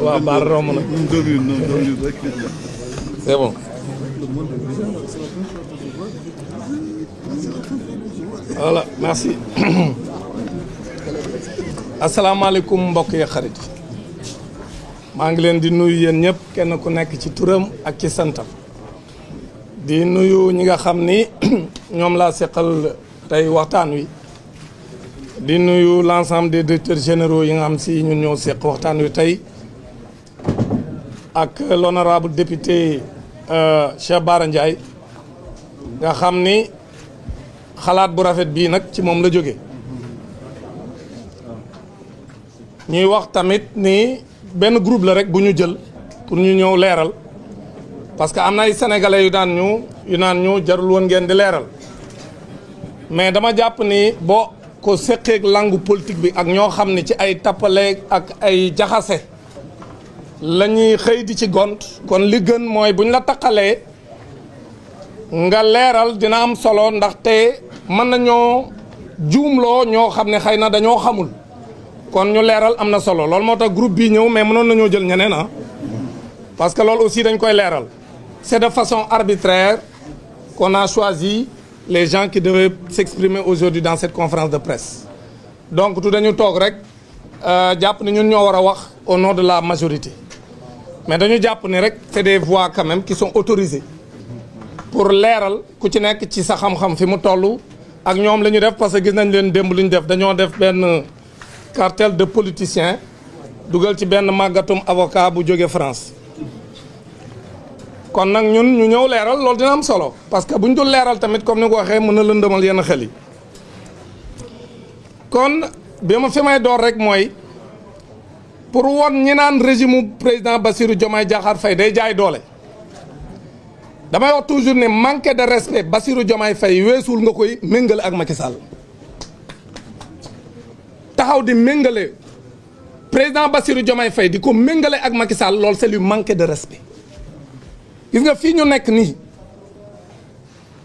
waaw baar romb na. C'est bon. Voilà, merci. asalaamaaleykum mbokk yi xarit yi maa ngi leen di nuyu yéen ñëpp kenn ku nekk ci turam ak ci santam di nuyu ñi nga xam ni ñoom laa seqal tey waxtaan wi di nuyu l'ensemble des directeurs généraux yi nga xam si ñun ñoo seq waxtaan wi tey ak l'honorable député Cheikh Bara Ndiaye nga xam ni xalaat bu rafet bii nag ci moom la jóge ñuy wax tamit ni benn groupe la rek bu ñu jël pour ñu ñëw leeral parce que am na ay sénégalais yu naan ñu jarul woon ngeen di leeral mais dama jàpp ni boo ko seqeeg langue politique bi ak ñoo xam ni ci ay tappaleeg ak ay jaxase la ñuy xëy di ci gont kon li gën mooy bu ñu la taqalee nga leeral dina am solo ndaxte mën nañoo juumloo ñoo xam ne xëy na dañoo xamul kon ñu leeral am na solo loolu moo tax groupe bii ñëw mais mënoon nañoo jël ñeneen parce que loolu aussi dañ koy leeral c'est de façon arbitraire qu'on a choisi les gens qui devaient s'exprimer aujourd'hui dans cette conférence de presse donc tu dañu toog rek jàpp ni ñun ñoo war a wax au nom de la majorité mais dañu jàpp ni rek c'est des voix quand même qui sont autorisées pour leeral ku ci nekk ci sa xam-xam fi mu toll ak ñoom la ñu def parce que gis nañ leen démb lu ñu def dañoo def benn cartel de politiciens dugal ci benn màggatum avocat bu jóge France kon nag ñun ñu ñëw leeral loolu dina am solo parce que bu ñu dul leeral tamit comme ni ko waxee mën na lëndëmal yenn xel yi kon bi ma fi may door rek mooy pour won ñi naan régime président Bassirou Diomaye Diakhar Faye day jaay doole damay wax toujours ne manque de respect Bassirou Diomaye Faye weesul nga koy méngale ak Macky Sall taxaw di méngale président Bassirou Diomaye Faye di ko méngale ak Macky Sall loolu c'est lui manquer de respect gis nga fii ñu nekk nii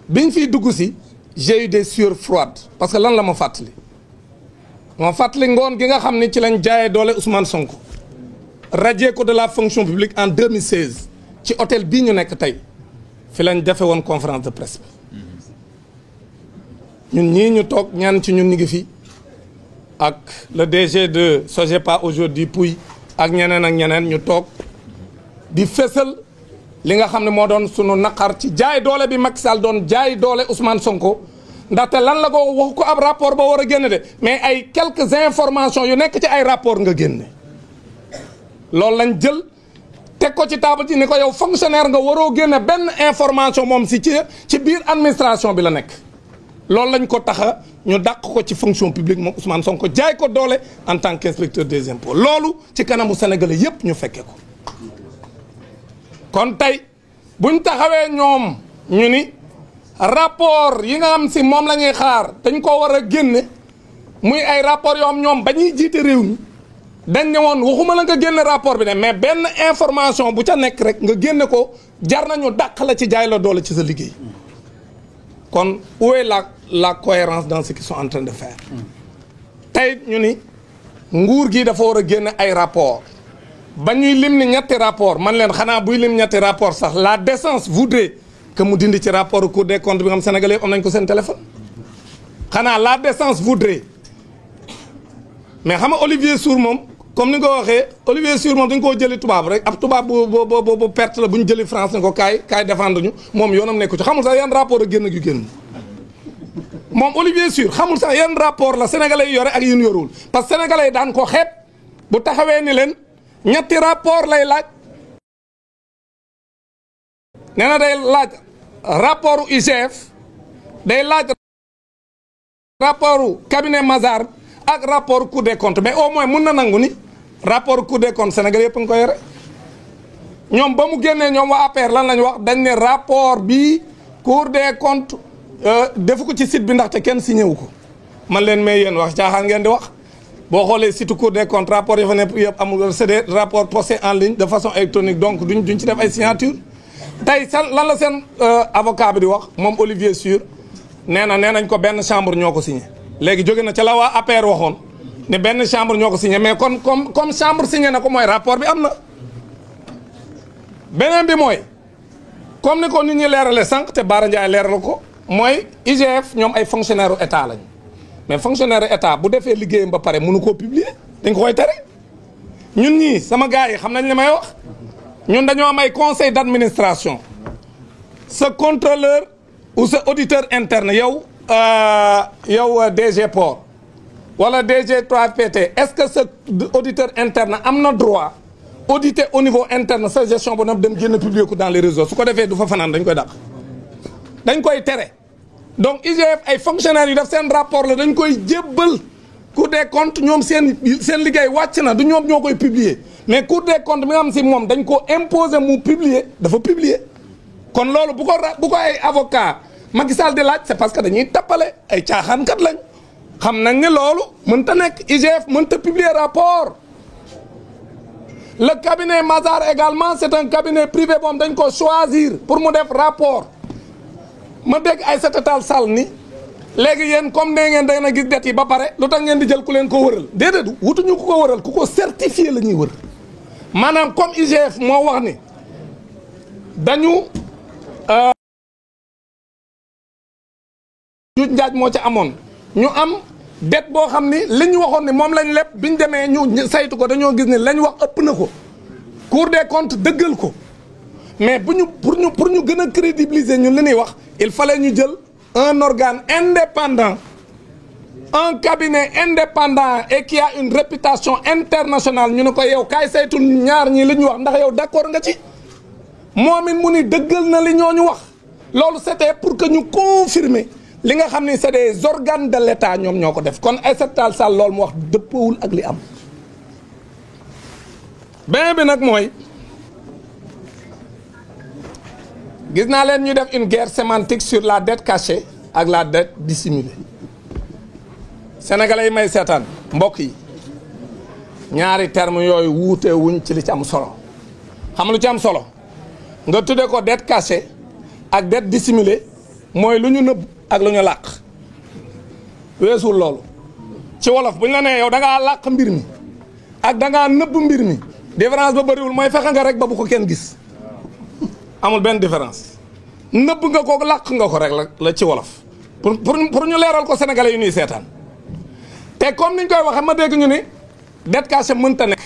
biñ fiy dugg si j'ai eu des sueurs froides parce que lan la ma fàttali ngoon gi nga xam ni ci lañ jaayee doole Ousmane Sonko radié ko de la fonction publique en 2016 ci hôtel bii ñu nekk tey fi lañ defe woon conférence de presse bi ñun ñii ñu toog ñaan ci ñun ñu ngi fi ak le DG de Sogepa aujourd'hui Pouy ak ñeneen ñu toog di fésal li nga xam ne moo doon sunu naqar ci jaay doole bi Macky Sall doon jaay doole Ousmane Sonko ndaxte lan la ko wax ko ab rapport ba war a génne de mais ay quelques informations yu nekk ci ay rapport nga génne loolu lañ jël teg ko ci table ci ni ko yow fonctionnaire nga waroo génne benn information moom si ci biir administration bi la nekk loolu lañ ko taxa ñu dàq ko ci fonction publique moom Ousmane Sonko jaay ko doole en tant qu'inspecteur des impôts loolu ci kanamu sénégalais yépp ñu fekke ko kon tey buñ taxawee ñoom ñu ni rapport yi nga xam si moom la ñuy xaar dañ ko war a génne muy ay rapport yoo xam ñoom ba ñuy jiite réew mi dañ ne woon waxuma la nga génne rapport bi ne mais benn information bu ca nekk rek nga génne ko jar nañu dàq la ci jaay la doole ci sa liggéey kon où est la cohérence dans ce qu'ils sont en train de faire tey ñu ni nguur gi dafa war a génne ay rapport ba ñuy lim ni ñetti rapport man leen xanaa buy lim ñetti rapport sax la décence voudrait que mu dindi ci rapport Cour des comptes bi nga xam sénégalais yëpp am nañ ko seen téléphone xanaa la décence voudrait mais xam nga Olivier Sour moom comme ni nga ko waxee Olivier Sour moom dañ koo jëli tubaab rek ab tubaab bu perte la bu ñu jëli France ne ko kaay défendre ñu moom yoonam nekku ci xamul sax yan rapport a génn ak yu génn moom Olivier Sour xamul sax yan rapport la sénégalais yi yore ak yun yorul parce que sénégalais yi daan ko xeeb bu taxawee ni leen ñetti rapport lay laaj nee na day laaj rapport IGF day laaj rapport cabinet Mazars ak rapport Cour des comptes mais au moins mun na nangu ni rapport Cour des comptes Sénégal yëpp nga ko yore ñoom ba mu génnee ñoom waa APR lan lañu wax dañ ne rapport bi Cour des comptes defu ko ci site bi ndaxte kenn signé wu ko man leen may yéen wax caaxaan ngeen di wax boo xoolee site Cour des comptes rapport yi fa nekk yëpp amul c'est des rapports postés en ligne de façon électronique donc duñ ci def ay signature tey seen lan la seen avocat bi di wax moom Olivier Sour nee nañ ko benn chambre ñoo ko signé léegi jóge na ca la waa APR waxoon ne benn chambre ñoo ko signé mais kon comme chambre signé na ko mooy rapport bi am na. beneen bi mooy comme ni ko nit ñi leerale sànq te Bara Ndiaye leeral ko mooy IGF ñoom ay fonctionnaire u état lañ mais fonctionnaire u état bu defee liggéeyam ba pare mënu koo publier dañ ko koy tere. ñun ñii sama gars yi xam nañ li may wax ñun dañoo am ay conseil d'administration sa contrôleur ou sa auditeur interne yow DG Port wala DG 3PT est-ce que sa auditeur interne am na droit auditer au niveau interne sa gestion ba nag dem génn publier ko dans les réseaux su ko defee du fa fanaan dañ koy dàq dañ koy tere. donc IGF ay fonctionnaires yu def seen rapport la dañ koy jébbal Cour des comptes ñoom seen liggéey wàcc na du ñoom ñoo koy publier mais Cour des comptes mi nga xam si moom dañ ko imposer mu publier dafa publier. kon loolu bu ko ay avocat Macky Sall di laaj c'est parce que dañuy tappale ay caaxaankat lañ xam nañ ne loolu mënta nekk IGF mënta publier rapport. le cabinet Mazars également c'est un cabinet privé boom dañ ko choisir pour mu def rapport ma dégg Aïssata Tall Sall ni léegi yéen comme nee ngeen da ngeen a gis det yi ba pare lu tax ngeen di jël ku leen ko wëral déedéet wutuñu ku ko wëral ku ko certifié la ñuy wër maanaam comme IGF moo wax ni dañu juuj njaaj moo ca amoon ñu am det boo xam ni li ñu waxoon ni moom lañ lépp biñ demee ñu saytu ko dañoo gis ni lañ wax ëpp na ko Cour des comptes dëggal ko mais pour ñu gën a crédibiliser ñun li ñuy wax il fallait ñu jël un organe indépendant un cabinet indépendant et qui a une réputation internationale ñu ne ko yow kaay saytul ñaar ñii li ñu wax ndax yow d'accord nga ci moom it mu ni dëggal na li ñooñu wax loolu c'était pour que ñu confirmer li nga xam ni c'est des organes de l'État ñoom ñoo ko def kon Aïssata Tall Sall loolu mu wax dëppoowul ak li am. beneen bi nag mooy gis naa leen ñu def une guerre sémantique sur la dette cachée ak la dette dissimulée sénégalais yi may seetaan mbokk yi ñaari termes yooyu wuute wuñ ci li ci am solo xam lu ci am solo nga tuddee ko dette cachée ak dette dissimulée mooy lu ñu nëbb ak lu ñu làq weesul loolu ci wolof bu ñu la nee yow da ngaa làq mbir mi ak da ngaa nëbb mbir mi différence ba bëriwul mooy fexe nga rek ba bu ko kenn gis amul benn différence nëbb nga ko làq nga ko rek la ci wolof pour ñu leeral ko sénégalais yu ñuy seetaan te comme niñ koy waxee ma dégg ñu ni dette cachée mënta nekk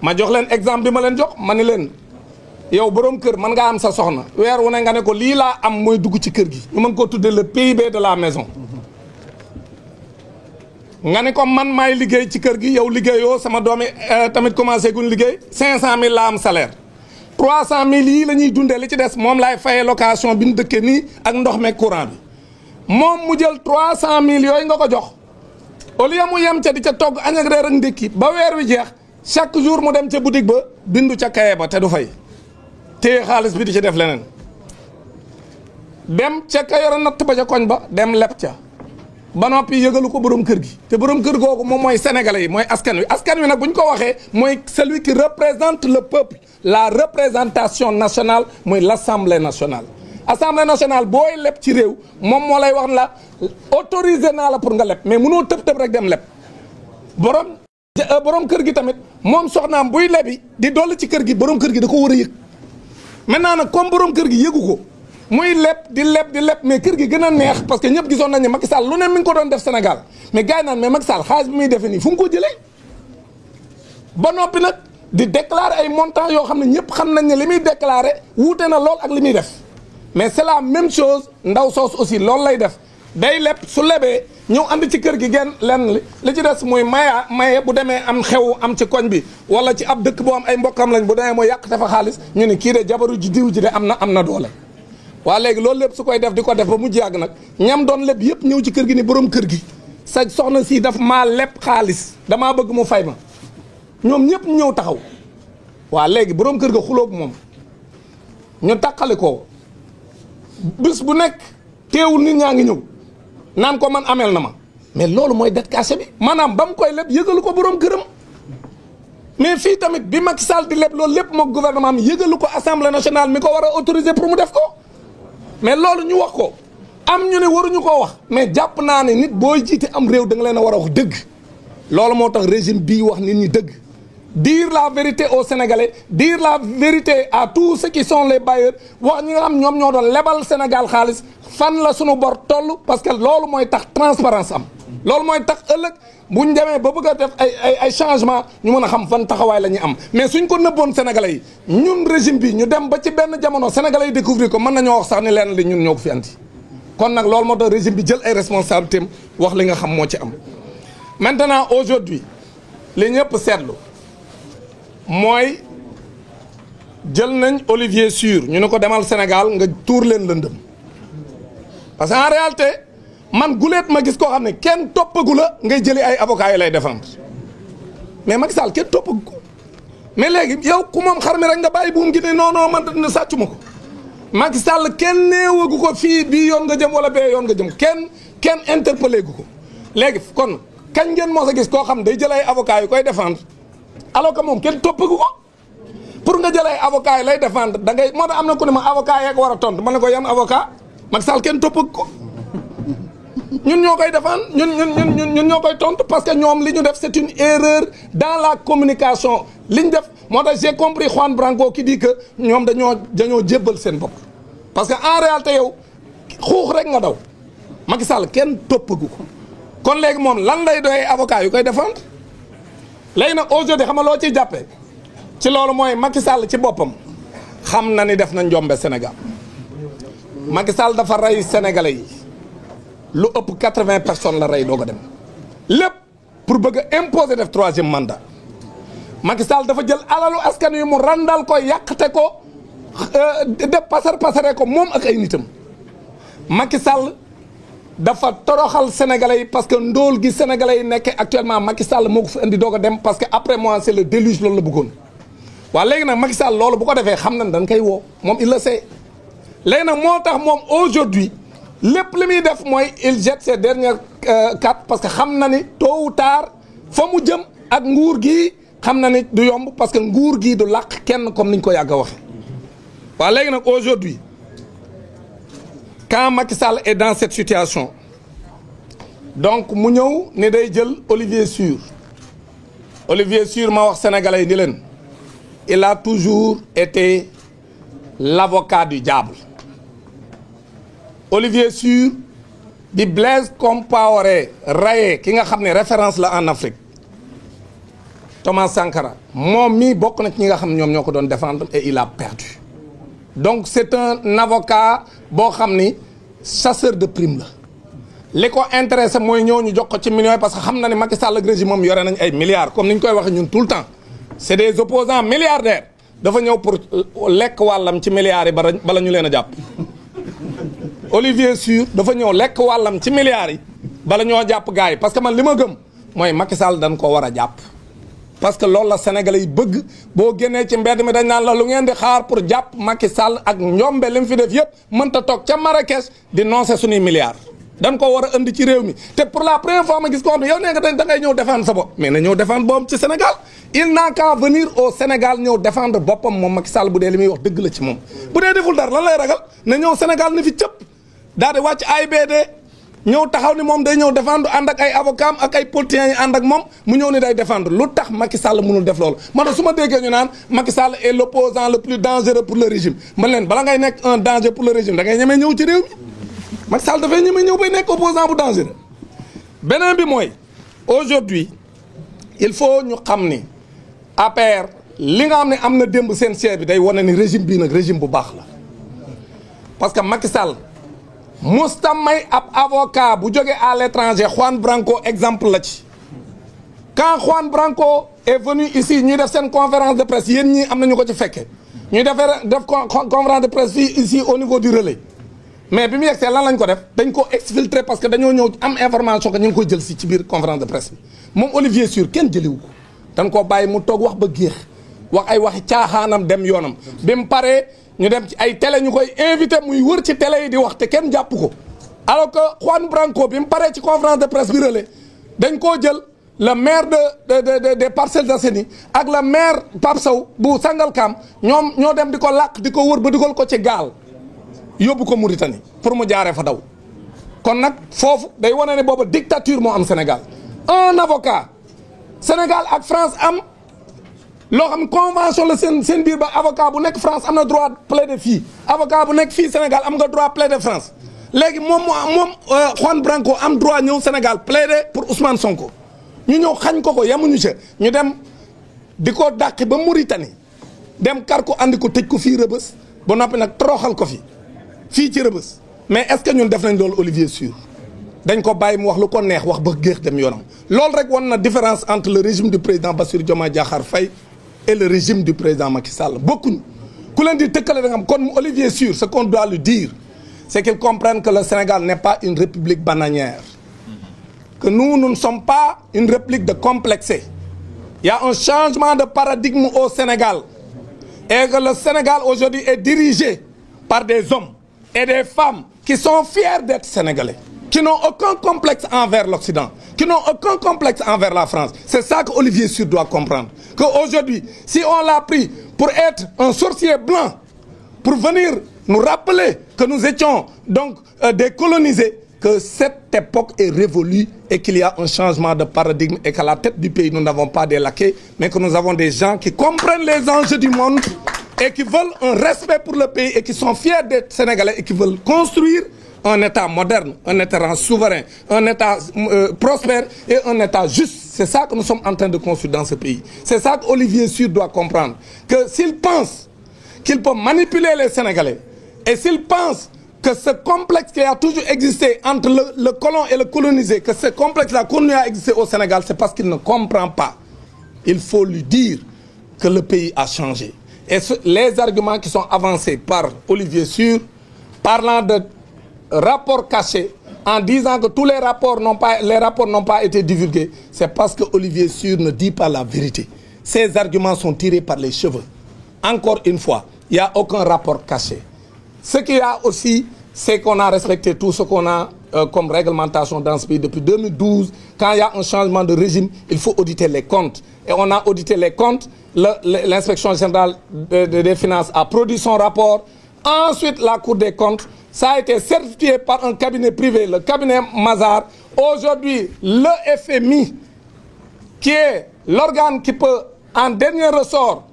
ma jox leen exemple bi ma leen jox ma ni leen yow borom kër mën ngaa am sa soxna weer wu ne nga ne ko lii laa am mooy dugg ci kër gi ñu mën koo tuddee le PIB de la maison nga ne ko man maay liggéey ci kër gi yow liggéeyoo sama doomi tamit commencé guñ liggéey 500000 laa am salaire 300000 yii la ñuy dundee li ci des moom laay fayee location bi ñu dëkkee nii ak ndox meeg courant bi moom mu jël 300000 yooyu nga ko jox au lieu mu yem ca di ca togg añ ak reer ak ndékki ba weer wi jeex chaque jour mu dem ca boutique ba bindu ca kaye ba te du fay téye xaalis bi di ci def leneen dem ca ka yore natt ba ca koñ ba dem leb ca ba noppi yëgalu ko borom kër gi te borom kër googu moom mooy sénégalais yi mooy askan wi nag bu ñu ko waxee mooy celui qui représente le peuple la représentation nationale mooy l'Assemblée nationale. Assemblée nationale booy leb ci réew moom moo lay wax la autorisé naa la pour nga leb mais mënoo tëb rek dem leb borom kër gi tamit moom soxnaam buy lebi di dolli ci kër gi borom kër gi da ko war a yëg. maintenant nag comme borom kër gi yëgu ko muy leb di leb mais kër gi gën a neex parce que ñëpp gisoon nañ ne Macky Sall lu ne mi ngi ko doon def Sénégal mais gars yi naan mais Macky Sall xaalis bi muy defee nii fu mu ko jëlee ba noppi nag di déclarer ay montants yoo xam ne ñëpp xam nañ ne li muy déclarer wuute na lool ak li muy def mais c'est la même chose ndaw soos aussi loolu lay def day leb su lebee ñëw andi ci kër gi genn lenn li ci des muy maye bu demee am xew am ci koñ bi wala ci ab dëkk boo am ay mbokkam lañ bu demee mooy yàq dafa xaalis ñu ne kii de jabaru ji diw ji de am na doole. waa léegi loolu lépp su koy def di ko def ba mu yàgg nag ñam doon leb yëpp ñëw ci kër gi ni borom kër gi sa soxna si daf maa leb xaalis damaa bëgg mu fay ma ñoom ñëpp ñëw taxaw waa léegi borom kër ga xulóog moom ñu taqali ko bis bu nekk teewul nit ñaa ngi ñëw naan ko man ameel na ma mais loolu mooy dette cachée bi maanaam ba mu koy leb yëgalu ko borom këram mais fii tamit bi Macky Sall di leb loolu lépp moom gouvernement mi yëgalu ko assemblée nationale mi ko war a autoriser pour mu def ko mais loolu ñu wax ko am ñu ne waruñu koo wax mais jàpp naa ne nit booy jiite am réew da nga leen a war a wax dëgg loolu moo tax régime bii wax nit ñi dëgg dire la vérité aux Sénégalais dire la vérité à tous ceux qui sont les bailleurs wax ñi nga xam ñoom ñoo doon lebal Sénégal xaalis fan la sunu bor toll parce que loolu mooy tax transparence am loolu mooy tax ëllëg bu ñu demee ba bëgg a def ay changement ñu mën a xam fan taxawaay la ñuy am mais suñ ko nëbboon Sénégalais yi ñun régime bi ñu dem ba ci benn jamono Sénégalais yi découvrir ko mën nañoo wax sax ni leen li ñun ñoo ko fi andi kon nag loolu moo tax régime bi jël ay responsabilités wax li nga xam moo ci am maintenant aujourd'hui li ñëpp seetlu mooy jël nañ Olivier Sur ñu ne ko demal Sénégal nga tuur leen lëndëm parce que en réalité man guleet ma gis koo xam ne kenn toppagu la ngay jëli ay avocats yi lay défendre mais Macky Sall kenn toppagu ko mais léegi yow ku moom xar mi rek nga bàyyi buum gi ne non non man sàccu ma ko Macky Sall kenn néewagu ko fii bii yoon nga jëm wala bee yoon nga jëm kenn interpellé gu ko léegi kon kañ ngeen mos a gis koo xam day jël ay avocats yu koy défendre alors que moom kenn toppagu ko pour nga jël ay avocats yi lay défendre da ngay moo tax am na ku ne ma avocat yeeg war a tontu ma ne ko yan avocat Macky Sall kenn toppagu ko ñun ñoo koy défendre ñun ñoo koy tontu parce que ñoom li ñu def c'est une erreur dans la communication li ñu def moo tax j'ai compris Juan Branco qui dit que ñoom dañoo jébbal seen bopp parce que en réalité yow xuux rek nga daw Macky Sall kenn toppagu ko kon léegi moom lan lay doyee avocat yu koy défendre léegi nag aujourd'hui xam nga loo ciy jàppee ci loolu mooy Macky Sall ci boppam xam na ni def na njombe Sénégal Macky Sall dafa rey sénégalais yi lu ëpp 80 personnes la rey doog a dem lépp pour bëgg a imposer def 3e mandat Macky Sall dafa jël alalu askan wi mu randal ko yàqte ko def pasare ko moom ak ay nitam Macky Sall dafa toroxal sénégalais yi parce que ndóol gi sénégalais yi nekk actuellement Macky Sall moo ko fi indi doog a dem parce que après moi c'est le déluge loolu la bëggoon waaw léegi nag Macky Sall loolu bu ko defee xam nañ dañ koy woo moom il le sait léegi nag moo tax moom aujourd'hui lépp li muy def mooy il jette ses dernières cartes parce que xam na ni tôt ou tard fa mu jëm ak nguur gi xam na ni du yomb parce que nguur gi du làq kenn comme niñ ko yàgg a waxe waaw léegi nag aujourd'hui quand Macky Sall est dans cette situation donc mu ñëw ni day jël Olivier Sur ma wax sénégalais yi ni leen il a toujours été l'avocat du diable Olivier Sur bi Blaise Compaoré rayé ki nga xam ne référence la en Afrique Thomas Sankara moom mii bokk na ci ñi nga xam ñoom ñoo ko doon défendre et il a perdu donc c'est un avocat boo xam ni chasseur de prime la li ko intéressé mooy ñëw ñu jox ko ci millions parce que xam na ne Macky Sall ak régime moom yore nañ ay milliards comme ni ñu koy waxee ñun tout le temps c'est des opposants milliardaires dafa ñëw pour lekk wàllam ci milliards yi bala ñu leen a jàpp Olivier Sur dafa ñëw lekk wàllam ci milliards yi bala ñoo jàpp gars yi parce que man li ma gëm mooy Macky Sall dañ ko war a jàpp parce que loolu la sénégalais yi bëgg boo génnee ci mbedd mi dañ naan la lu ngeen di xaar pour jàpp Macky Sall ak njombe li mu fi def yëpp mënta toog ca Marrakech di noncer suñuy milliards dañ ko war a indi ci réew mi te pour la première fois ma gis ko xam ne yow nee nga da ngay ñëw défendre sa bopp mais na ñëw défendre boppam ci Sénégal il n'a qu'à venir au Sénégal ñëw défendre boppam moom Macky Sall bu dee li muy wax dëgg la ci moom bu dee deful dara lan lay ragal na ñëw Sénégal ni fi cëpp daal di wàcc AIBD ñëw taxaw ni moom day ñëw défendre ànd ak ay avocats ak ay politiciens yi ànd ak moom mu ñëw ni day défendre lu tax Macky Sall mënul def loolu man su ma déggee ñu naan Macky Sall est l'opposant le plus dangereux pour le régime man leen bala ngay nekk un danger pour le régime da ngay ñemee ñëw ci réew mi Macky Sall dafay ñemee ñëw bay nekk opposant bu dangereux beneen bi mooy aujourd'hui il faut ñu xam ni APR li nga xam ne am na démb seen siège bi day wane ni régime bii nag régime bu baax la parce que Macky Sall musta may ab avocat bu jógee à l'étranger Juan Branco exemple la ci quand Juan Branco est venu ici ñuy def seen conférence de presse yéen ñii am nañu ko ci fekke ñuy def conférence de presse fii ici au niveau du relais mais bi mu yegsee lan lañ ko def dañ ko exfiltrer parce que dañoo ñëw am information que ñu ngi koy jël si ci biir conférence de presse bi moom Olivier Sur kenn jëliwu ko dañ koo bàyyi mu toog wax ba géex wax ay waxi caaxaanam dem yoonam bi mu paree ñu dem ci ay télé ñu koy invité muy wër ci télé yi di wax te kenn jàpp ko alors que Juan Branco bi mu paree ci conférence de presse bi relais dañ koo jël le maire des Parcelles Assainies ak le maire Pape Sow bu Sangalkam ñoom ñoo dem di ko làq di ko wër ba dugal ko ci gaal yóbbu ko Mauritanie pour mu jaaree fa daw kon nag foofu day wane ne booba dictature moo am Sénégal un avocat Sénégal ak France am loo xam convention la seen biir ba avocat bu nekk France am na droit plaider fii avocat bu nekk fii Sénégal am nga droit plaider France léegi moom Juan Branco am droit ñëw Sénégal plaider pour Ousmane Sonko ñu ñëw xañ ko yamuñu ca ñu dem di ko dàqi ba Mauritanie dem kar ko andi ko tëj ko fii Rebeuss ba noppi nag toroxal ko fii ci Rebeuss mais est-ce que ñun def nañ loolu Olivier Sur dañ ko bàyyi mu wax lu ko neex wax ba géex dem yoonam loolu rek wan na différence entre le régime du président Bassirou Diomaye Diakhar Faye et le régime du président Macky Sall bokkuñu ku leen di tëkkale da nga xam kon Olivier Sur ce qu'on doit lui dire c'est qu'il comprenne que le Sénégal n'est pas une république bananière que nous ne sommes pas une république de complexés. Il y a un changement de paradigme au Sénégal et que le Sénégal aujourd'hui est dirigé par des hommes et des femmes qui sont fiers d'être sénégalais, qui n'ont aucun complexe envers l'Occident, qui n'ont aucun complexe envers la France. C'est ça que Olivier Sur doit comprendre. Qu'aujourd'hui, si on l'a pris pour être un sorcier blanc, pour venir nous rappeler que nous étions donc des colonisés, que cette époque est révolue et qu'il y a un changement de paradigme et qu'à la tête du pays, nous n'avons pas des laquais, mais que nous avons des gens qui comprennent les enjeux du monde et qui veulent un respect pour le pays et qui sont fiers d'être sénégalais et qui veulent construire un État moderne, un État souverain, un État prospère et un État juste. C'est ça que nous sommes en train de construire dans ce pays. C'est ça qu'Olivier Sur doit comprendre. Que s'il pense qu'il peut manipuler les Sénégalais et s'il pense que ce complexe qui a toujours existé entre le colon et le colonisé, que ce complexe-là continue à exister au Sénégal, c'est parce qu'il ne comprend pas. Il faut lui dire que le pays a changé. Et les arguments qui sont avancés par Olivier Sur, parlant de rapports cachés, en disant que tous les rapports n'ont pas été divulgués, c'est parce que Olivier Sur ne dit pas la vérité. Ces arguments sont tirés par les cheveux. Encore une fois, il n'y a aucun rapport caché. Ce qu'il y a aussi, c'est qu'on a respecté tout ce qu'on a comme réglementation dans ce pays depuis 2012. Quand il y a un changement de régime, il faut auditer les comptes. Et on a audité les comptes. L'inspection générale des finances a produit son rapport. Ensuite, la Cour des comptes, ça a été certifié par un cabinet privé, le cabinet Mazars. Aujourd'hui, le FMI, qui est l'organe qui peut, en dernier ressort,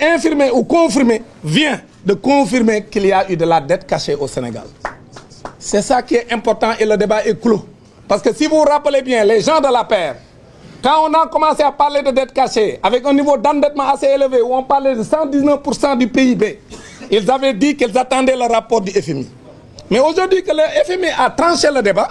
infirmer ou confirmer, vient de confirmer qu'il y a eu de la dette cachée au Sénégal. C'est ça qui est important et le débat est clos. Parce que si vous vous rappelez bien, les gens de la paire, quand on a commencé à parler de dette cachée, avec un niveau d'endettement assez élevé, où on parlait de 119% du PIB, ils avaient dit qu'ils attendaient le rapport du FMI. Mais aujourd'hui que le FMI a tranché le débat,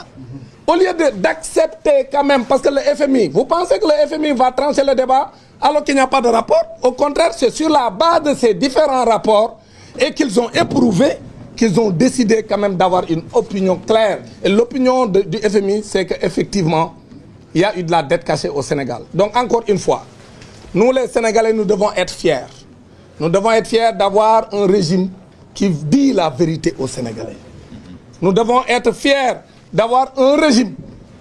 au lieu d'accepter quand même, parce que le FMI, vous pensez que le FMI va trancher le débat alors qu'il n'y a pas de rapport? Au contraire, c'est sur la base de ces différents rapports et qu'ils ont éprouvé, qu'ils ont décidé quand même d'avoir une opinion claire. Et l'opinion du FMI, c'est qu'effectivement, il y a eu de la dette cachée au Sénégal. Donc encore une fois, nous les Sénégalais, nous devons être fiers. Nous devons être fiers d'avoir un régime qui dit la vérité aux Sénégalais. Nous devons être fiers d'avoir un régime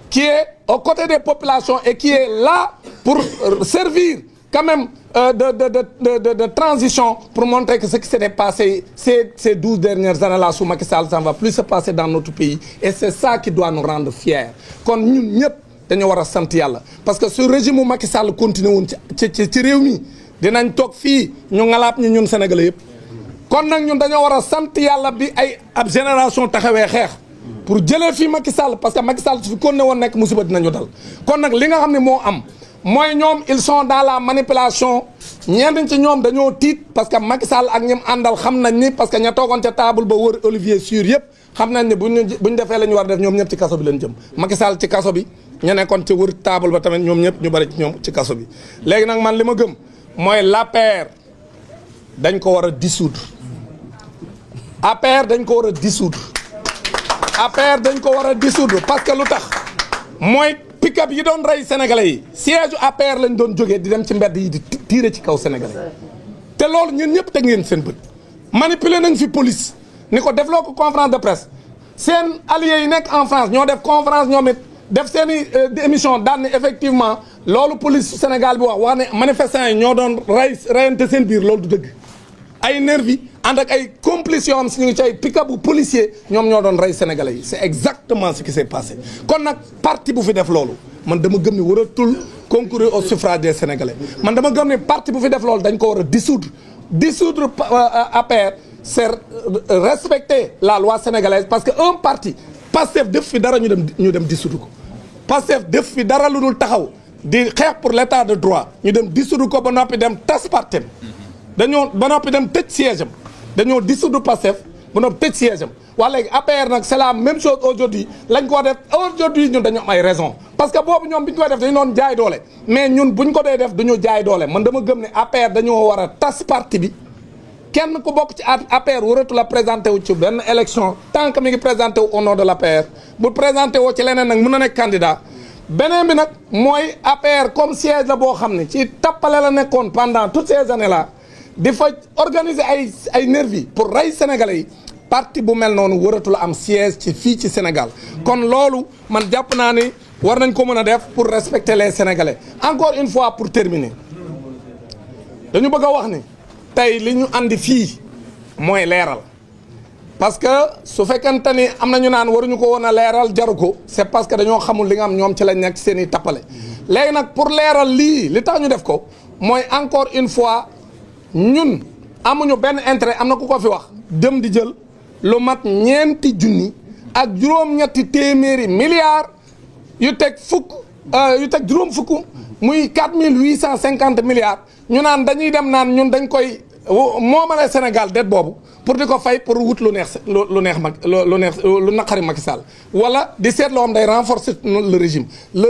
qui est aux côtés des populations et qui est là pour servir quand même de transition pour montrer que ce qui s'est passé ces 12 dernières années-là sous Macky Sall, ça ne va plus se passer dans notre pays. Et c'est ça qui doit nous rendre fiers. Quand nous, dañu war a sant yàlla parce que ce régime Macky Sall continué woon ci réew mi dinañ toog fii ñu ngalaab ñi ñun Sénégalais yëpp kon nag ñun dañoo war a sant yàlla bi ay ab génération taxawee xeex pour jëlee fii Macky Sall parce que Macky Sall su fi continué woon nekk musiba dinañu dal kon nag li nga xam ne moo am mooy ñoom ils sont dans la manipulation ñenn ci ñoom dañoo tiit parce que Macky Sall ak ñim àndal xam nañ ni parce que ña toogoon ca table ba wër Olivier Sur yëpp xam nañ ne buñ defee la ñu war a def ñoom ñëpp ci kaso bi leen jëm Macky Sall ci kaso bi ñu nekkoon ci wër table ba tamit ñoom ñëpp ñu bari ci ñoom ci kaso bi léegi nag man li ma gëm mooy l'APR dañ ko war a dissoudre APR dañ ko war a dissoudre APR dañ ko war a dissoudre parce que lu tax mooy pick-up yi doon rey sénégalais yi siège APR lañ doon jógee di dem ci mbedd yi di tirer ci kaw sénégalais te loolu ñun ñëpp teg ngeen seen bët manipuler nañ fi police ni ko defloo ko conférence de presse seen alliés yi nekk en France ñoo def conférence ñoom it def seen i émission daan ne effectivement loolu police Sénégal bi wax ne manifestants yi ñoo doon reyante seen biir loolu du dëgg ay nervi ànd ak ay complices yoo xam si ñu ngi ci ay pick-up bu policier ñoom ñoo doon rey sénégalais yi c'est exactement ce qui s'est passé kon nag parti bu fi def loolu man dama gëm ni waratul concourir au suffrage des sénégalais man dama gëm ni parti bu fi def loolu dañ ko war a dissoudre APR c'est respecter la loi sénégalaise parce que un parti Pastef def fi dara ñu dem dissoudre ko Pastef def fi dara lu dul taxaw di xeex pour l'état de droit ñu dem dissoudre ko ba noppi dem tas partem dañoo ba noppi dem tëj siège am dañoo dissoudre Pastef ba noppi tëj siège am waa léegi APR nag c'est la même chose aujourd'hui lañ ko def aujourd'hui ñun dañoo am ay raison parce que boobu ñoom bi ñu koy def dañu doon jaay doole mais ñun buñ ko dee def duñu jaay doole man dama gëm ne APR dañoo war a tas parti bi kenn ku bokk ci APR waratu la présenté wu ci benn élection tant que mi ngi présenté wu au nom de l'APR bu présenté woo ci leneen nag mën na nekk candidat beneen bi nag mooy APR comme siège la boo xam ne ci tappale la nekkoon pendant toutes ces années là di fa organiser ay nervi pour rey sénégalais yi parti bu mel noonu waratu la am siège ci fii ci Sénégal kon loolu man jàpp naa ni war nañ ko mën a def pour respecter les sénégalais encore une fois pour terminer dañu bëgg a wax ni tey li ñu andi fii mooy leeral parce que su fekkente ni am na ñu naan waruñu ko woon a leeral jaru ko c'est parce que dañoo xamul li nga am ñoom ci lañ nekk seen i tappale léegi nag pour leeral lii li tax ñu def ko mooy encore une fois ñun amuñu benn intérêt am na ku ko fi wax dem di jël lu mat ñeenti junni ak juróom-ñetti téeméeri milliards yu teg juróom fukk muy 4850 milliards ñu naan dañuy dem naan ñun dañ koy moomale Sénégal det boobu pour di ko fay pour wut lu neex lu naqari Macky Sall wala di seet loo xam day renforcer le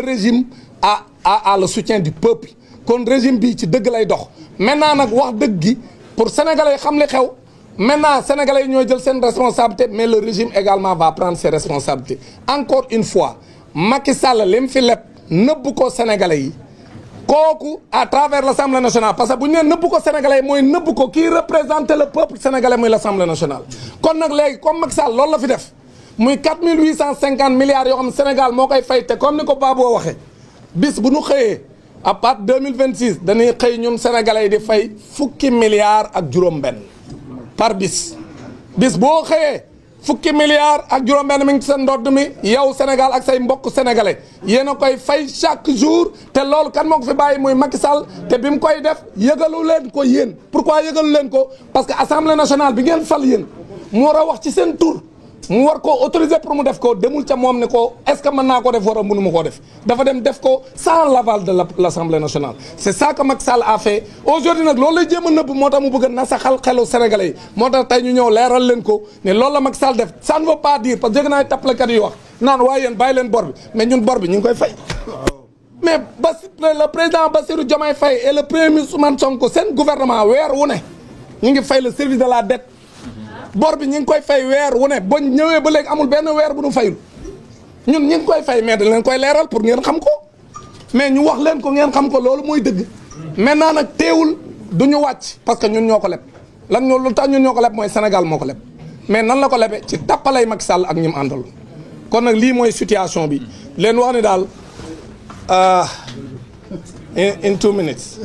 régime a le soutien du peuple kon régime bi ci dëgg lay dox maintenant nag wax dëgg gi pour sénégalais xam li xew maintenant sénégalais yi ñooy jël seen responsabilité mais le régime également va prendre ses responsabilités encore une fois Macky Sall li mu fi leb nëbb ko sénégalais yi kooku à travers l'Assemblée nationale parce que bu ñu nee nëbb ko sénégalais yi mooy nëbb ko kii représenter le peuple sénégalais muy l'Assemblée nationale kon nag léegi comme Macky Sall loolu la fi def muy 4850 milliards yoo xam Sénégal moo koy fay te comme ni ko Babou waxee bis bu ñu xëyee à partir 2026 dañuy xëy ñun sénégalais yi di fay fukki milliards ak juróom-benn par bis boo xëyee fukki milliards ak juróom-benn mi ngi ci seen ndodd mi yow Sénégal ak say mbokk sénégalais yéen a koy fay chaque jour te loolu kan moo ko fi bàyyi muy Macky Sall te bi mu koy def yëgalu leen ko yéen pourquoi yëgalu leen ko parce que assemblée nationale bi ngeen fal yéen mu war a wax ci seen tur mu war koo autoriser pour mu def ko demul ca moom ne ko est-ce que mën naa ko def war a mënu ma koo def dafa dem def ko sans l'aval de l'Assemblée nationale c'est ça que Macky Sall a fait aujourd'hui nag loolu lay jéem a nëbb moo tax mu bëgg a nasaxal xelu sénégalais yi moo tax tey ñu ñëw leeral leen ko ne loolu la Macky Sall def ça ne veut pas dire parce que jëg naa tappalekat yi wax naan waaye yéen bàyyi leen bor bi mais ñun bor bi ñu ngi koy fay mais le président Bassirou Diomaye Faye et le premier ministre Ousmane Sonko seen gouvernement weer wu ne ñu ngi fay le service de la dette bor bi ñu ngi koy fay weer wu ne ba ñëwee ba léegi amul benn weer bu nu fayul ñun ñu ngi koy fay mais dañ leen koy leeral pour ngeen xam ko mais ñu wax leen ko ngeen xam ko loolu mooy dëgg maintenant nag teewul du ñu wàcc parce que ñun ñoo ko leb lan ñoo lu tax ñun ñoo ko leb mooy Sénégal moo ko leb mais nan la ko lebee ci tappalay Macky Sall ak ñi mu àndal kon nag lii mooy situation bi leen wax ne daal in 2 minutes